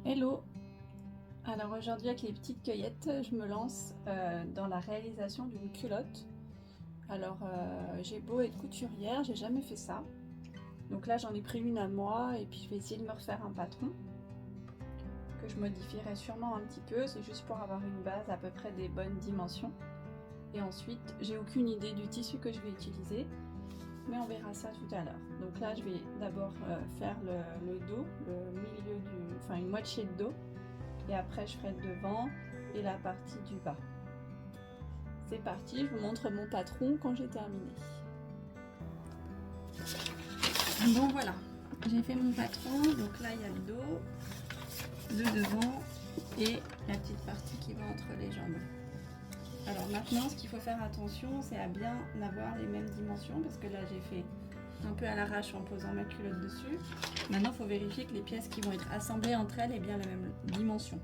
Hello! Alors aujourd'hui avec les petites cueillettes, je me lance dans la réalisation d'une culotte. Alors j'ai beau être couturière, j'ai jamais fait ça. Donc là j'en ai pris une à moi et puis je vais essayer de me refaire un patron que je modifierai sûrement un petit peu. C'est juste pour avoir une base à peu près des bonnes dimensions. Et ensuite j'ai aucune idée du tissu que je vais utiliser, mais on verra ça tout à l'heure. Donc là je vais d'abord faire le dos, le milieu enfin une moitié de dos. Et après je ferai le devant et la partie du bas. C'est parti, je vous montre mon patron quand j'ai terminé. Bon voilà, j'ai fait mon patron, donc là il y a le dos, le devant et la petite partie qui va entre les jambes. Alors maintenant ce qu'il faut faire attention, c'est à bien avoir les mêmes dimensions, parce que là j'ai fait un peu à l'arrache en posant ma culotte dessus. Maintenant il faut vérifier que les pièces qui vont être assemblées entre elles aient bien la même dimension.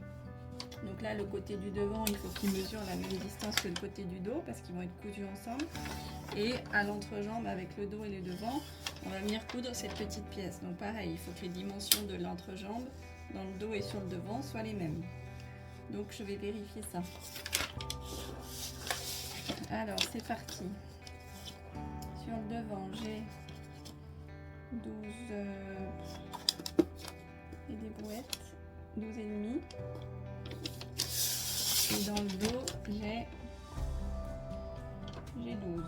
Donc là, le côté du devant, il faut qu'il mesure la même distance que le côté du dos parce qu'ils vont être cousus ensemble. Et à l'entrejambe, avec le dos et le devant, on va venir coudre cette petite pièce. Donc pareil, il faut que les dimensions de l'entrejambe, dans le dos et sur le devant, soient les mêmes. Donc je vais vérifier ça. Alors c'est parti. Sur le devant, j'ai 12 et des brouettes, 12 et demi. Et dans le dos, j'ai 12.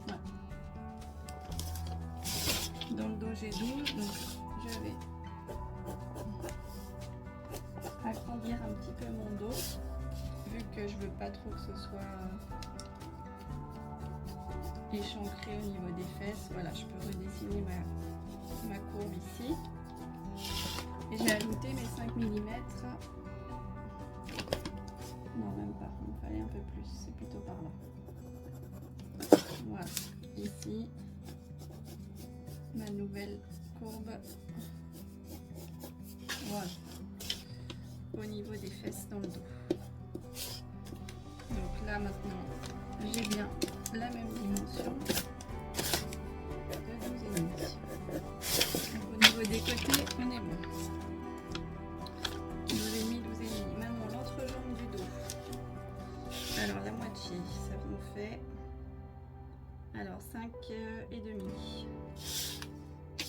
Ouais. Dans le dos, j'ai 12, donc je vais agrandir un petit peu mon dos, vu que je veux pas trop que ce soit échancré au niveau des fesses. Voilà, je peux redessiner ma courbe ici. Et j'ai ajouté mes 5 mm. Non, même pas, il me fallait un peu plus, c'est plutôt par là. Voilà, ici, ma nouvelle courbe. Voilà, au niveau des fesses dans le dos. Donc là maintenant, j'ai bien la même dimension de 12,5. Donc au niveau des côtés, on est bon. 12,5, 12,5. Maintenant l'entrejambe du dos. Alors la moitié, ça nous fait 5 et demi.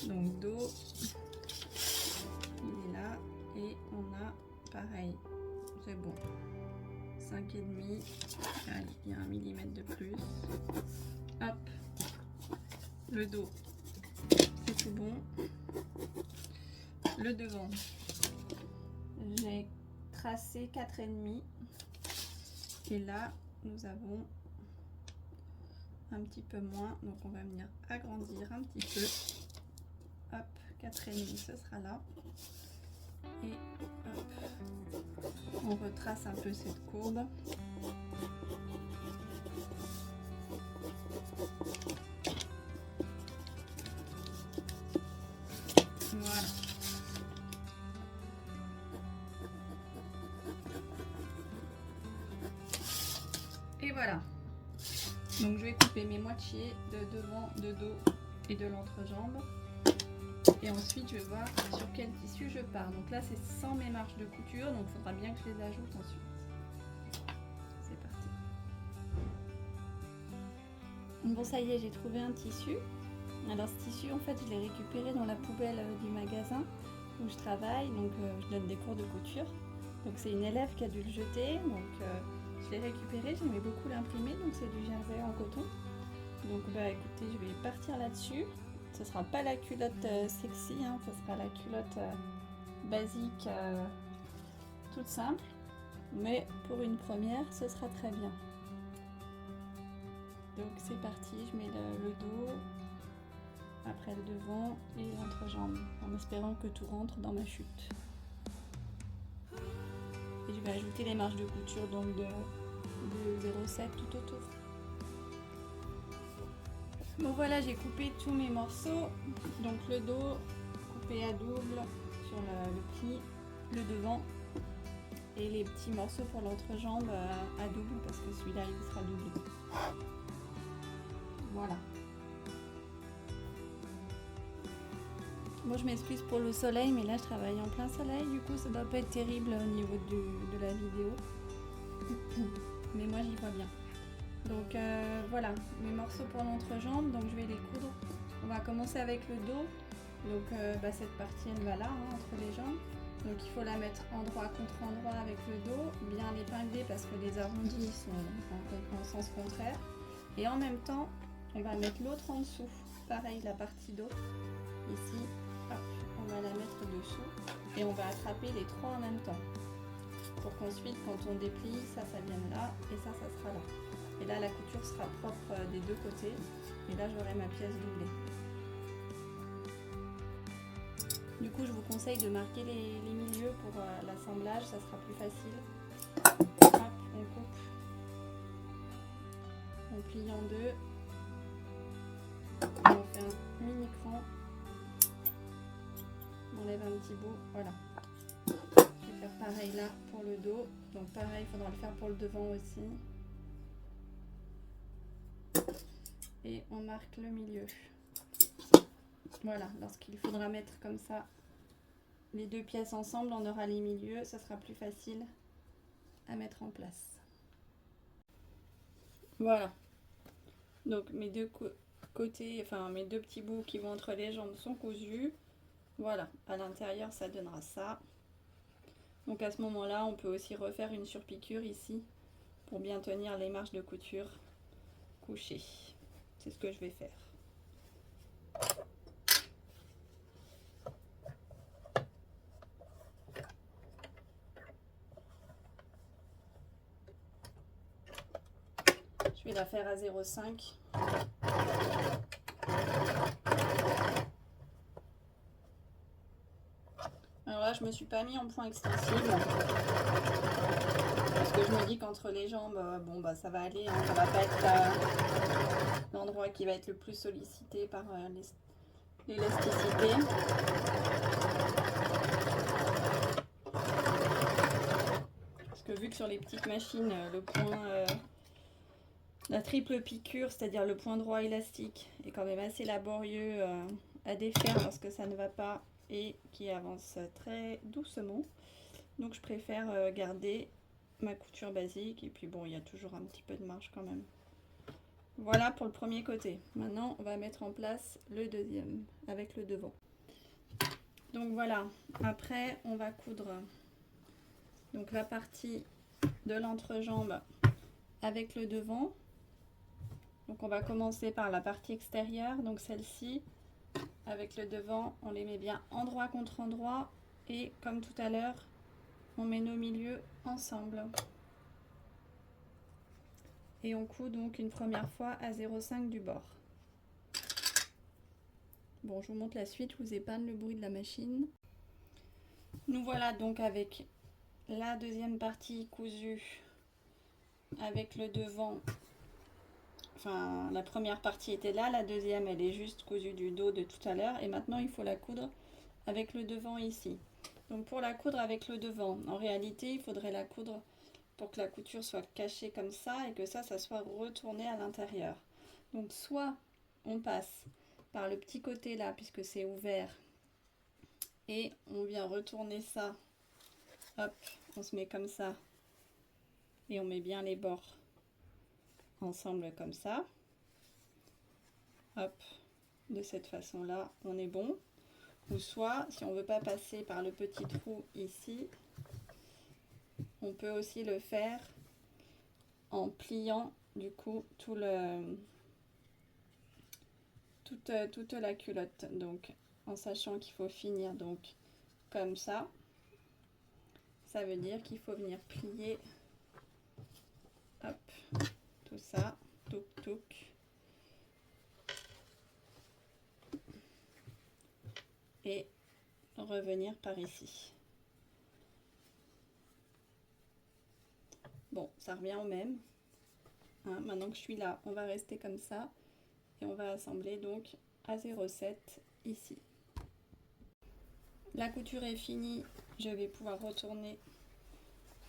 Donc dos, il est là et on a pareil, c'est bon. 5 et demi. Allez, il y a 1 mm de plus. Hop, le dos, c'est tout bon. Le devant, j'ai tracé 4 et demi. Et là, nous avons un petit peu moins, donc on va venir agrandir un petit peu. Hop, 4 et demi, ce sera là. Et hop, on retrace un peu cette courbe. Voilà. Et voilà. Donc je vais couper mes moitiés de devant, de dos et de l'entrejambe. Et ensuite je vais voir sur quel tissu je pars. Donc là c'est sans mes marges de couture, donc il faudra bien que je les ajoute ensuite. C'est parti. Bon ça y est, j'ai trouvé un tissu. Alors ce tissu en fait je l'ai récupéré dans la poubelle du magasin où je travaille, donc je donne des cours de couture. Donc c'est une élève qui a dû le jeter, donc je l'ai récupéré, j'aimais beaucoup l'imprimer, donc c'est du jersey en coton. Donc bah écoutez, je vais partir là-dessus. Ce sera pas la culotte sexy, hein, ce sera la culotte basique, toute simple. Mais pour une première, ce sera très bien. Donc c'est parti, je mets le dos, après le devant et l'entrejambe, en espérant que tout rentre dans ma chute. Et je vais ajouter les marges de couture donc de 0,7 tout autour. Bon voilà, j'ai coupé tous mes morceaux, donc le dos coupé à double sur le pli, le devant et les petits morceaux pour l'entrejambe à double parce que celui-là il sera doublé. Voilà. Moi je m'excuse pour le soleil, mais là je travaille en plein soleil, du coup ça doit pas être terrible au niveau de la vidéo. Mais moi j'y vois bien. Donc voilà, mes morceaux pour l'entrejambe, donc je vais les coudre. On va commencer avec le dos. Donc cette partie elle va là, hein, entre les jambes. Donc il faut la mettre endroit contre endroit avec le dos, bien l'épingler parce que les arrondis sont en sens contraire. Et en même temps, on va mettre l'autre en dessous. Pareil, la partie dos, ici, hop, on va la mettre dessous. Et on va attraper les trois en même temps. Pour qu'ensuite, quand on déplie, ça vienne là et ça sera là. Et là, la couture sera propre des deux côtés. Et là, j'aurai ma pièce doublée. Du coup, je vous conseille de marquer les milieux pour l'assemblage, ça sera plus facile. Hop, on coupe, on plie en deux, on fait un mini cran, on enlève un petit bout, voilà. Je vais faire pareil là pour le dos, donc pareil, il faudra le faire pour le devant aussi. Et on marque le milieu. Voilà, lorsqu'il faudra mettre comme ça les deux pièces ensemble, on aura les milieux, ça sera plus facile à mettre en place. Voilà. Donc mes deux côtés, enfin mes deux petits bouts qui vont entre les jambes sont cousus. Voilà, à l'intérieur ça donnera ça. Donc à ce moment-là, on peut aussi refaire une surpiqûre ici pour bien tenir les marges de couture couchées. C'est ce que je vais faire. Je vais la faire à 0,5. Alors là, je me suis pas mis en point extensible parce que je me dis qu'entre les jambes, bon bah ça va aller, hein, ça va pas être l'endroit qui va être le plus sollicité par l'élasticité. Parce que vu que sur les petites machines, le point, la triple piqûre, c'est-à-dire le point droit élastique, est quand même assez laborieux à défaire lorsque ça ne va pas et qui avance très doucement. Donc je préfère garder ma couture basique et puis bon, il y a toujours un petit peu de marge quand même. Voilà pour le premier côté. Maintenant, on va mettre en place le deuxième avec le devant. Donc voilà, après on va coudre donc la partie de l'entrejambe avec le devant. Donc on va commencer par la partie extérieure, donc celle-ci. Avec le devant, on les met bien endroit contre endroit et comme tout à l'heure, on met nos milieux ensemble. Et on coud donc une première fois à 0,5 du bord. Bon, je vous montre la suite, je vous épargne le bruit de la machine. Nous voilà donc avec la deuxième partie cousue avec le devant. Enfin, la première partie était là, la deuxième elle est juste cousue du dos de tout à l'heure. Et maintenant, il faut la coudre avec le devant ici. Donc pour la coudre avec le devant, en réalité, il faudrait la coudre pour que la couture soit cachée comme ça et que ça soit retourné à l'intérieur. Donc soit on passe par le petit côté là puisque c'est ouvert et on vient retourner ça, hop, on se met comme ça et on met bien les bords ensemble comme ça, hop, de cette façon là on est bon. Ou soit si on veut pas passer par le petit trou ici, on peut aussi le faire en pliant du coup toute la culotte, donc en sachant qu'il faut finir donc comme ça veut dire qu'il faut venir plier, hop, tout ça, touc touc, et revenir par ici. Bon, ça revient au même, hein. Maintenant que je suis là, on va rester comme ça et on va assembler donc à 0,7 ici. La couture est finie, je vais pouvoir retourner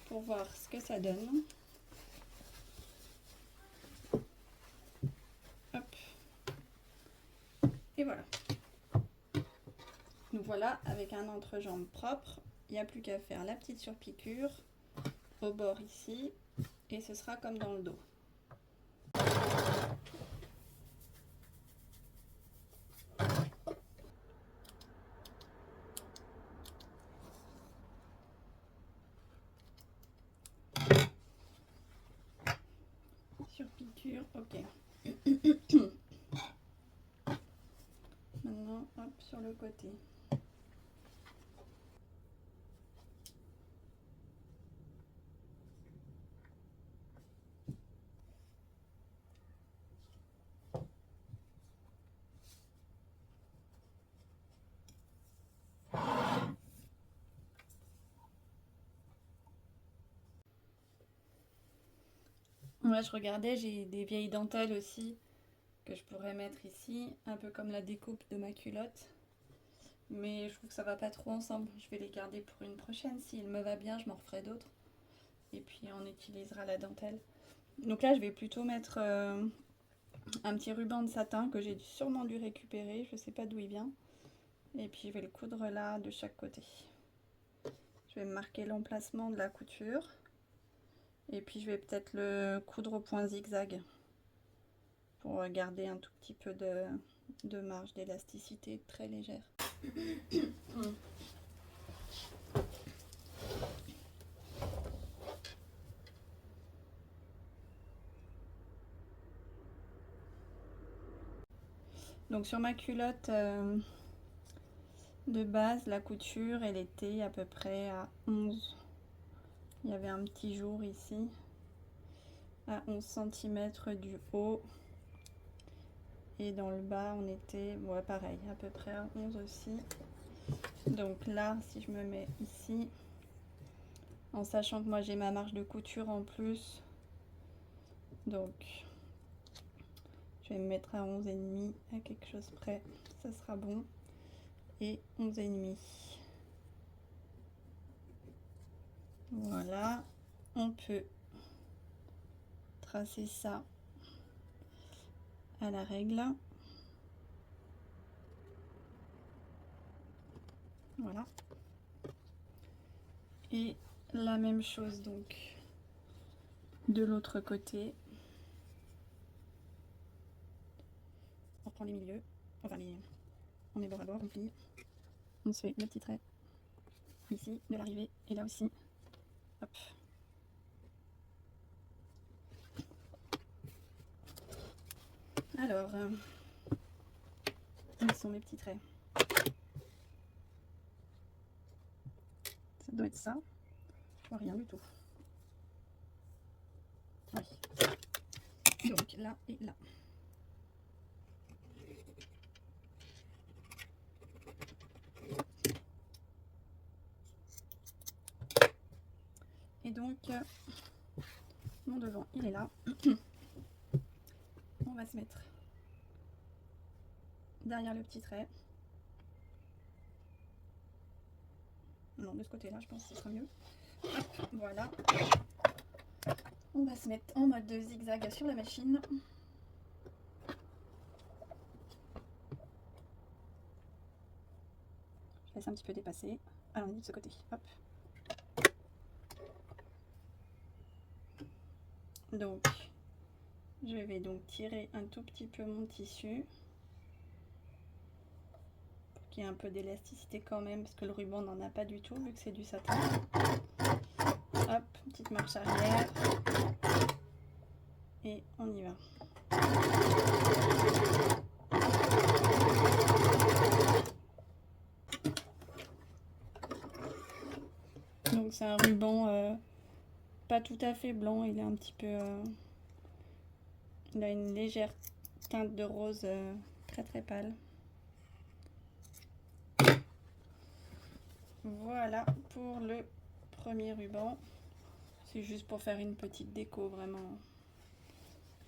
pour voir ce que ça donne. Hop. Et voilà. Nous voilà avec un entrejambe propre. Il n'y a plus qu'à faire la petite surpiqûre au bord ici et ce sera comme dans le dos. Surpiqûre, ok. Maintenant, hop, sur le côté. Moi, je regardais, j'ai des vieilles dentelles aussi que je pourrais mettre ici, un peu comme la découpe de ma culotte. Mais je trouve que ça va pas trop ensemble. Je vais les garder pour une prochaine. S'il me va bien, je m'en referai d'autres. Et puis on utilisera la dentelle. Donc là, je vais plutôt mettre un petit ruban de satin que j'ai sûrement dû récupérer. Je sais pas d'où il vient. Et puis je vais le coudre là de chaque côté. Je vais marquer l'emplacement de la couture. Et puis je vais peut-être le coudre au point zigzag pour garder un tout petit peu de marge d'élasticité très légère. Donc sur ma culotte de base, la couture, elle était à peu près à 11. Il y avait un petit jour ici, à 11 cm du haut. Et dans le bas, on était, ouais, pareil, à peu près à 11 aussi. Donc là, si je me mets ici, en sachant que moi j'ai ma marge de couture en plus, donc je vais me mettre à 11,5 à quelque chose près, ça sera bon. Et 11,5. Voilà, on peut tracer ça à la règle. Voilà. Et la même chose donc de l'autre côté. On reprend les milieux, enfin on met bord à bord, on plie, on se fait le petit trait ici de l'arrivée et là aussi. Hop. Alors, où sont mes petits traits? Ça doit être ça. Je vois rien du tout. Oui. Donc là et là. Et donc, mon devant, il est là. On va se mettre derrière le petit trait. Non, de ce côté-là, je pense que ce sera mieux. Hop, voilà. On va se mettre en mode de zigzag sur la machine. Je laisse un petit peu dépasser. Alors, on est de ce côté. Hop. Donc, je vais donc tirer un tout petit peu mon tissu pour qu'il y ait un peu d'élasticité quand même, parce que le ruban n'en a pas du tout vu que c'est du satin. Hop, petite marche arrière et on y va. Donc c'est un ruban pas tout à fait blanc, il est un petit peu... il a une légère teinte de rose très très pâle. Voilà pour le premier ruban. C'est juste pour faire une petite déco, vraiment.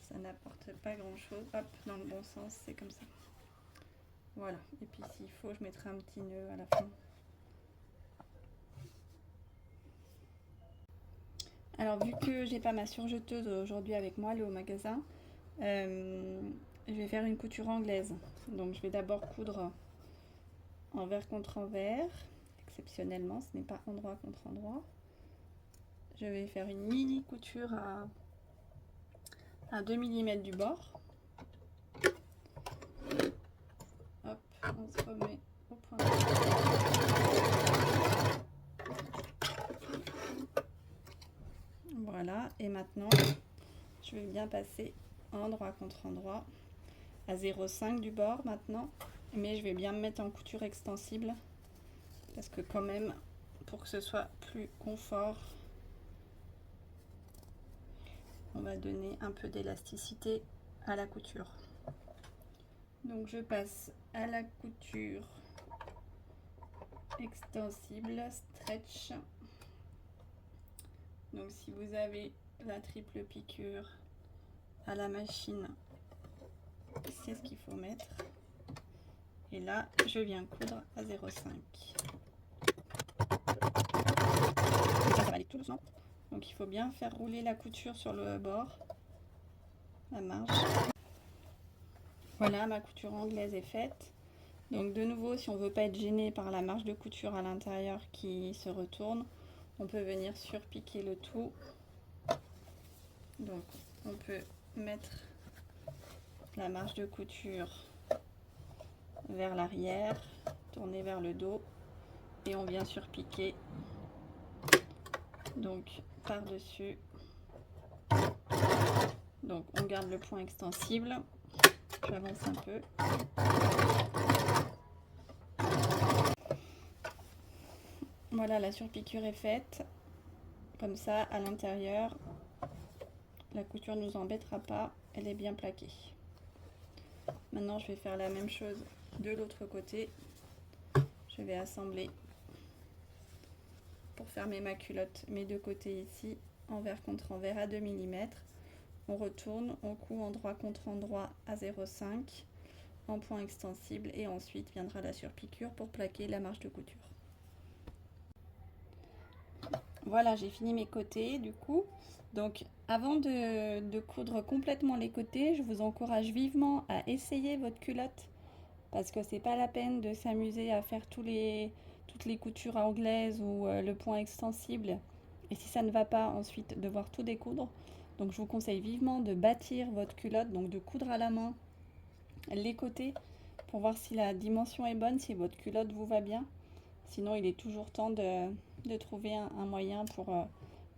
Ça n'apporte pas grand chose. Hop, dans le bon sens, c'est comme ça. Voilà. Et puis s'il faut, je mettrai un petit nœud à la fin. Alors vu que j'ai pas ma surjeteuse aujourd'hui avec moi, elle est au magasin, je vais faire une couture anglaise. Donc je vais d'abord coudre envers contre envers. Exceptionnellement, ce n'est pas endroit contre endroit. Je vais faire une mini couture à 2 mm du bord. Hop, on se remet au point. Voilà, et maintenant, je vais bien passer endroit contre endroit à 0,5 du bord maintenant, mais je vais bien me mettre en couture extensible parce que quand même, pour que ce soit plus confort, on va donner un peu d'élasticité à la couture. Donc je passe à la couture extensible, stretch. Donc si vous avez la triple piqûre à la machine, c'est ce qu'il faut mettre. Et là, je viens coudre à 0,5. Ça va aller tout doucement. Donc il faut bien faire rouler la couture sur le bord, la marge. Voilà, ma couture anglaise est faite. Donc de nouveau, si on ne veut pas être gêné par la marge de couture à l'intérieur qui se retourne, on peut venir surpiquer le tout. Donc on peut mettre la marge de couture vers l'arrière, tourner vers le dos et on vient surpiquer donc par-dessus. Donc on garde le point extensible. J'avance un peu. Voilà, la surpiqûre est faite. Comme ça, à l'intérieur, la couture ne nous embêtera pas. Elle est bien plaquée. Maintenant, je vais faire la même chose de l'autre côté. Je vais assembler pour fermer ma culotte mes deux côtés ici, envers contre envers à 2 mm. On retourne, on coud endroit contre endroit à 0,5 en point extensible et ensuite viendra la surpiqûre pour plaquer la marge de couture. Voilà, j'ai fini mes côtés du coup. Donc avant de coudre complètement les côtés, je vous encourage vivement à essayer votre culotte parce que c'est pas la peine de s'amuser à faire toutes les coutures anglaises ou le point extensible et si ça ne va pas ensuite devoir tout découdre. Donc je vous conseille vivement de bâtir votre culotte, donc de coudre à la main les côtés pour voir si la dimension est bonne, si votre culotte vous va bien. Sinon il est toujours temps de trouver un moyen pour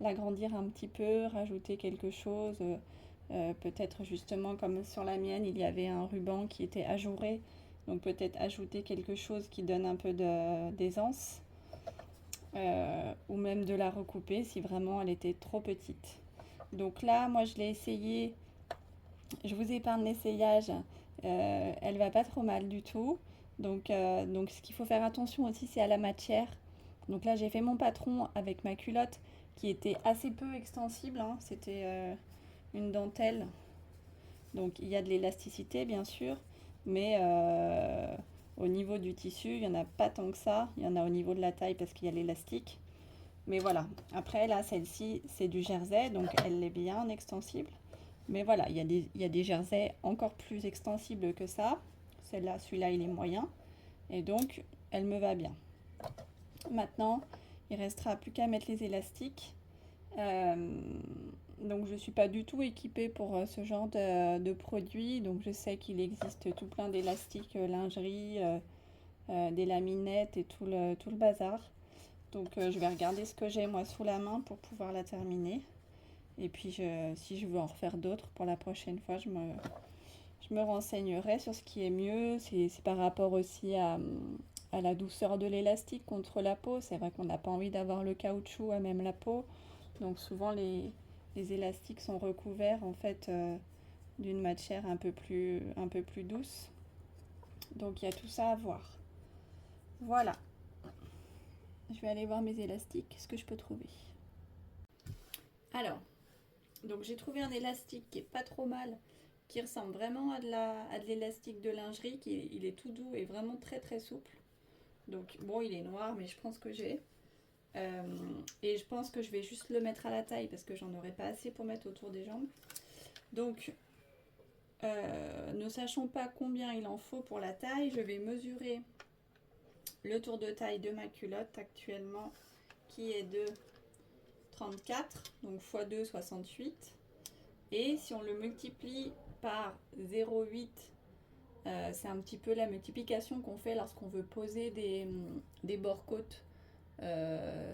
l'agrandir un petit peu, rajouter quelque chose, peut-être justement comme sur la mienne il y avait un ruban qui était ajouré, donc peut-être ajouter quelque chose qui donne un peu d'aisance, ou même de la recouper si vraiment elle était trop petite. Donc là moi je l'ai essayé, je vous épargne l'essayage, elle va pas trop mal du tout. Donc ce qu'il faut faire attention aussi c'est à la matière. Donc là j'ai fait mon patron avec ma culotte qui était assez peu extensible, hein. C'était une dentelle. Donc il y a de l'élasticité bien sûr, mais au niveau du tissu il n'y en a pas tant que ça. Il y en a au niveau de la taille parce qu'il y a l'élastique. Mais voilà, après là celle-ci c'est du jersey donc elle est bien extensible. Mais voilà, il y a des jerseys encore plus extensibles que ça. Celui-là il est moyen et donc elle me va bien. Maintenant il restera plus qu'à mettre les élastiques. Donc je ne suis pas du tout équipée pour ce genre de produit. Donc je sais qu'il existe tout plein d'élastiques, lingerie, des laminettes et tout le bazar. Donc je vais regarder ce que j'ai moi sous la main pour pouvoir la terminer. Et puis si je veux en refaire d'autres pour la prochaine fois, je me renseignerai sur ce qui est mieux. C'est par rapport aussi à la douceur de l'élastique contre la peau. C'est vrai qu'on n'a pas envie d'avoir le caoutchouc à même la peau. Donc souvent les élastiques sont recouverts en fait d'une matière un peu plus douce. Donc il y a tout ça à voir. Voilà. Je vais aller voir mes élastiques, ce que je peux trouver. Alors, donc j'ai trouvé un élastique qui est pas trop mal, qui ressemble vraiment à de l'élastique de lingerie, il est tout doux et vraiment très très souple. Donc bon, il est noir, mais je pense que j'ai. Et je pense que je vais juste le mettre à la taille parce que j'en aurai pas assez pour mettre autour des jambes. Donc, ne sachant pas combien il en faut pour la taille, je vais mesurer le tour de taille de ma culotte actuellement qui est de 34, donc x 2, 68. Et si on le multiplie par 0,8, c'est un petit peu la multiplication qu'on fait lorsqu'on veut poser des bords-côtes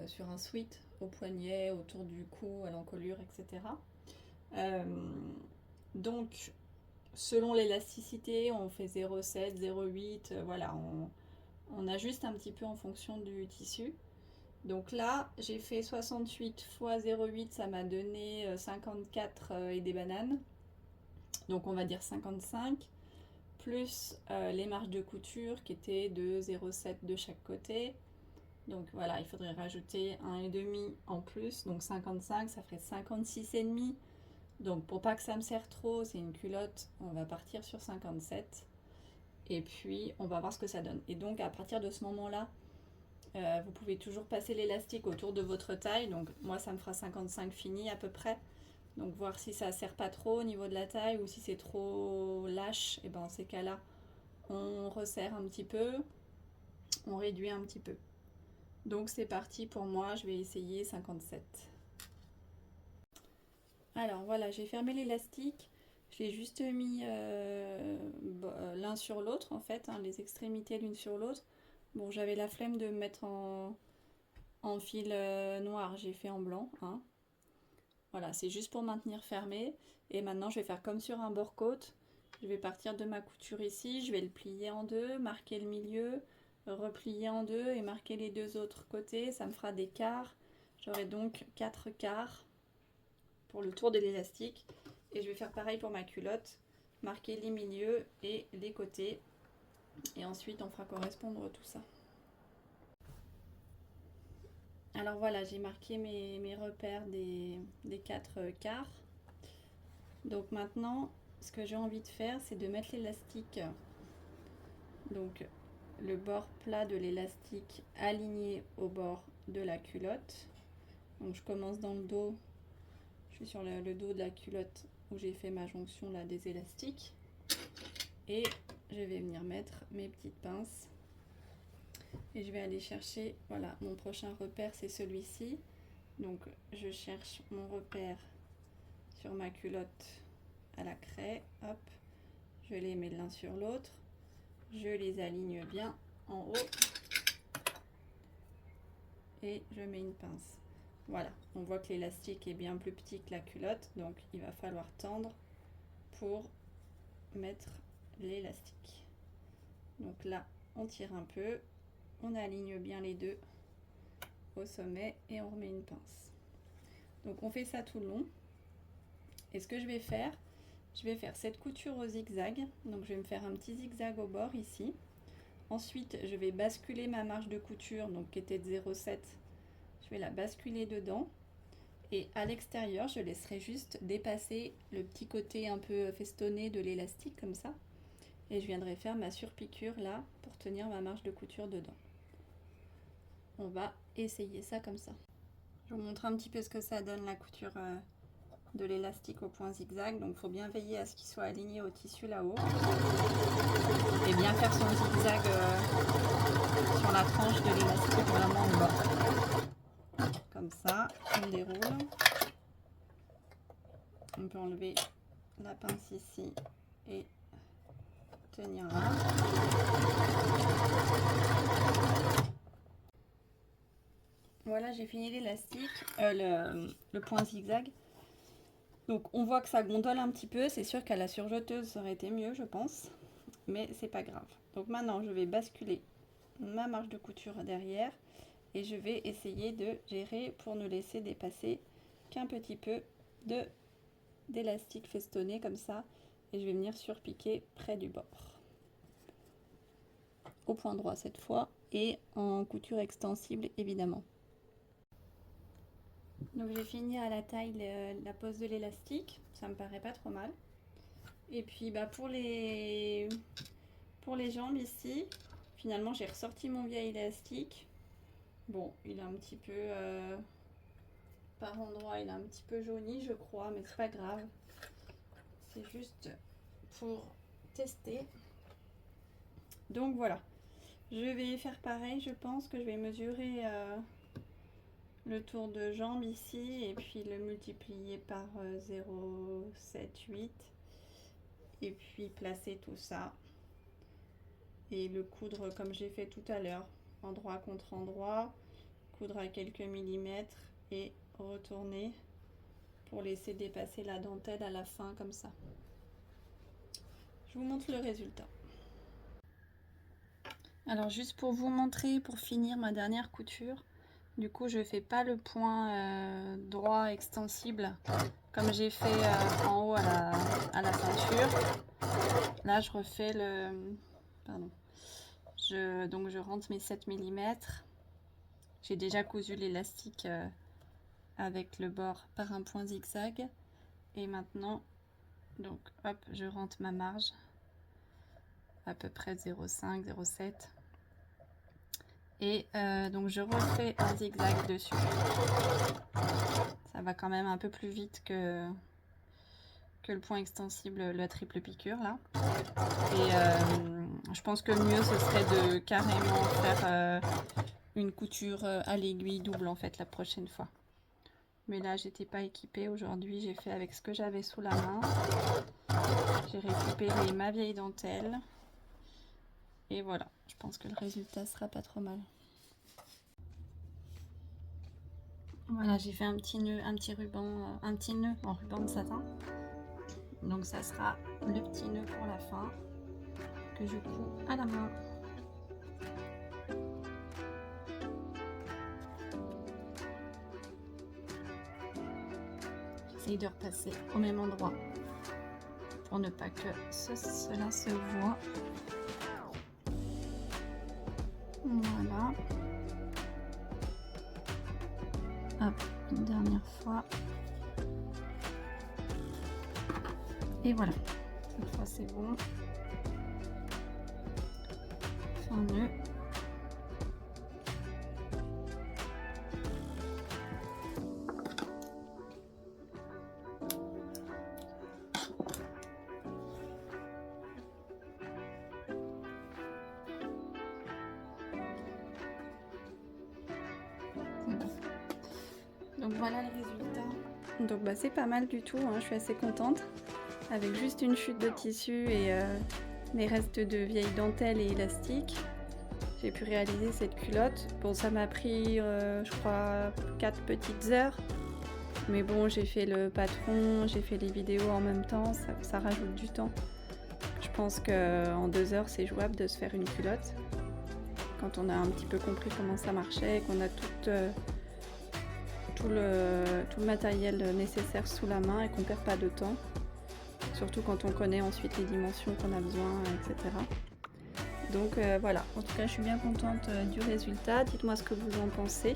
sur un sweat, au poignet, autour du cou, à l'encolure, etc. Donc, selon l'élasticité, on fait 0,7, 0,8, voilà, on ajuste un petit peu en fonction du tissu. Donc là, j'ai fait 68 x 0,8, ça m'a donné 54 et des bananes. Donc on va dire 55, plus les marges de couture qui étaient de 0,7 de chaque côté. Donc voilà, il faudrait rajouter 1,5 en plus, donc 55, ça ferait 56,5. Donc pour pas que ça me serre trop, c'est une culotte, on va partir sur 57. Et puis on va voir ce que ça donne. Et donc à partir de ce moment-là, vous pouvez toujours passer l'élastique autour de votre taille. Donc moi ça me fera 55 fini à peu près. Donc voir si ça ne serre pas trop au niveau de la taille ou si c'est trop lâche. Et ben dans ces cas-là, on resserre un petit peu, on réduit un petit peu. Donc c'est parti pour moi, je vais essayer 57. Alors voilà, j'ai fermé l'élastique. Je l'ai juste mis l'un sur l'autre en fait, hein, les extrémités l'une sur l'autre. Bon, j'avais la flemme de me mettre en fil noir, j'ai fait en blanc. Hein. Voilà, c'est juste pour maintenir fermé. Et maintenant, je vais faire comme sur un bord-côte. Je vais partir de ma couture ici, je vais le plier en deux, marquer le milieu, replier en deux et marquer les deux autres côtés. Ça me fera des quarts. J'aurai donc 4 quarts pour le tour de l'élastique. Et je vais faire pareil pour ma culotte. Marquer les milieux et les côtés. Et ensuite, on fera correspondre tout ça. Alors voilà, j'ai marqué mes repères des 4 quarts. Donc maintenant, ce que j'ai envie de faire, c'est de mettre l'élastique, donc le bord plat de l'élastique aligné au bord de la culotte. Donc je commence dans le dos, je suis sur le dos de la culotte où j'ai fait ma jonction là des élastiques. Et je vais venir mettre mes petites pinces. Et je vais aller chercher, voilà, mon prochain repère c'est celui-ci. Donc je cherche mon repère sur ma culotte à la craie, hop, je les mets l'un sur l'autre, je les aligne bien en haut et je mets une pince. Voilà, on voit que l'élastique est bien plus petit que la culotte, donc il va falloir tendre pour mettre l'élastique. Donc là, on tire un peu, on aligne bien les deux au sommet et on remet une pince. Donc on fait ça tout le long. Et ce que je vais faire cette couture au zigzag. Donc je vais me faire un petit zigzag au bord ici. Ensuite, je vais basculer ma marge de couture, donc qui était de 0,7. Je vais la basculer dedans. Et à l'extérieur, je laisserai juste dépasser le petit côté un peu festonné de l'élastique comme ça. Et je viendrai faire ma surpiqûre là pour tenir ma marge de couture dedans. On va essayer ça comme ça. Je vous montre un petit peu ce que ça donne la couture de l'élastique au point zigzag. Donc il faut bien veiller à ce qu'il soit aligné au tissu là-haut. Et bien faire son zigzag sur la tranche de l'élastique vraiment en bas. Comme ça, on déroule. On peut enlever la pince ici et tenir là. Voilà, j'ai fini l'élastique, le point zigzag. Donc on voit que ça gondole un petit peu, c'est sûr qu'à la surjeteuse ça aurait été mieux je pense, mais c'est pas grave. Donc maintenant je vais basculer ma marge de couture derrière et je vais essayer de gérer pour ne laisser dépasser qu'un petit peu d'élastique festonné comme ça et je vais venir surpiquer près du bord. Au point droit cette fois et en couture extensible évidemment. Donc j'ai fini à la taille la pose de l'élastique, ça me paraît pas trop mal. Et puis bah, pour les jambes ici, finalement j'ai ressorti mon vieil élastique. Bon, il est un petit peu par endroit, il est un petit peu jauni je crois, mais c'est pas grave. C'est juste pour tester. Donc voilà, Je vais faire pareil, je pense que je vais mesurer le tour de jambe ici et puis le multiplier par 0,78 et puis placer tout ça et le coudre comme j'ai fait tout à l'heure, endroit contre endroit, coudre à quelques millimètres et retourner pour laisser dépasser la dentelle à la fin comme ça. Je vous montre le résultat. Alors juste pour vous montrer, pour finir ma dernière couture, du coup je fais pas le point droit extensible comme j'ai fait en haut à la ceinture. Là je refais le... Pardon. Donc je rentre mes 7 mm. J'ai déjà cousu l'élastique avec le bord par un point zigzag. Et maintenant, donc hop, je rentre ma marge à peu près 0,5, 0,7. Et donc je refais un zigzag dessus. Ça va quand même un peu plus vite que le point extensible, la triple piqûre là. Et je pense que le mieux ce serait de carrément faire une couture à l'aiguille double en fait la prochaine fois. Mais là j'étais pas équipée aujourd'hui, j'ai fait avec ce que j'avais sous la main. J'ai récupéré ma vieille dentelle. Et voilà, je pense que le résultat sera pas trop mal. Voilà, j'ai fait un petit nœud, un petit ruban, un petit nœud en ruban de satin. Donc ça sera le petit nœud pour la fin que je couds à la main. J'essaye de repasser au même endroit pour ne pas que cela se voit. Voilà. Hop, une dernière fois. Et voilà. Cette fois c'est bon. Fais un nœud. Donc voilà le résultat. Donc bah, c'est pas mal du tout, hein. Je suis assez contente. Avec juste une chute de tissu et des restes de vieilles dentelles et élastiques, j'ai pu réaliser cette culotte. Bon, ça m'a pris je crois 4 petites heures. Mais bon, j'ai fait le patron, j'ai fait les vidéos en même temps, ça rajoute du temps. Je pense qu'en 2 heures c'est jouable de se faire une culotte. Quand on a un petit peu compris comment ça marchait, qu'on a tout le matériel nécessaire sous la main et qu'on perd pas de temps. Surtout quand on connaît ensuite les dimensions qu'on a besoin, etc. Donc voilà, en tout cas je suis bien contente du résultat. Dites-moi ce que vous en pensez.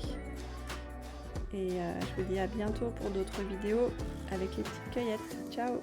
Et je vous dis à bientôt pour d'autres vidéos avec les petites cueillettes. Ciao!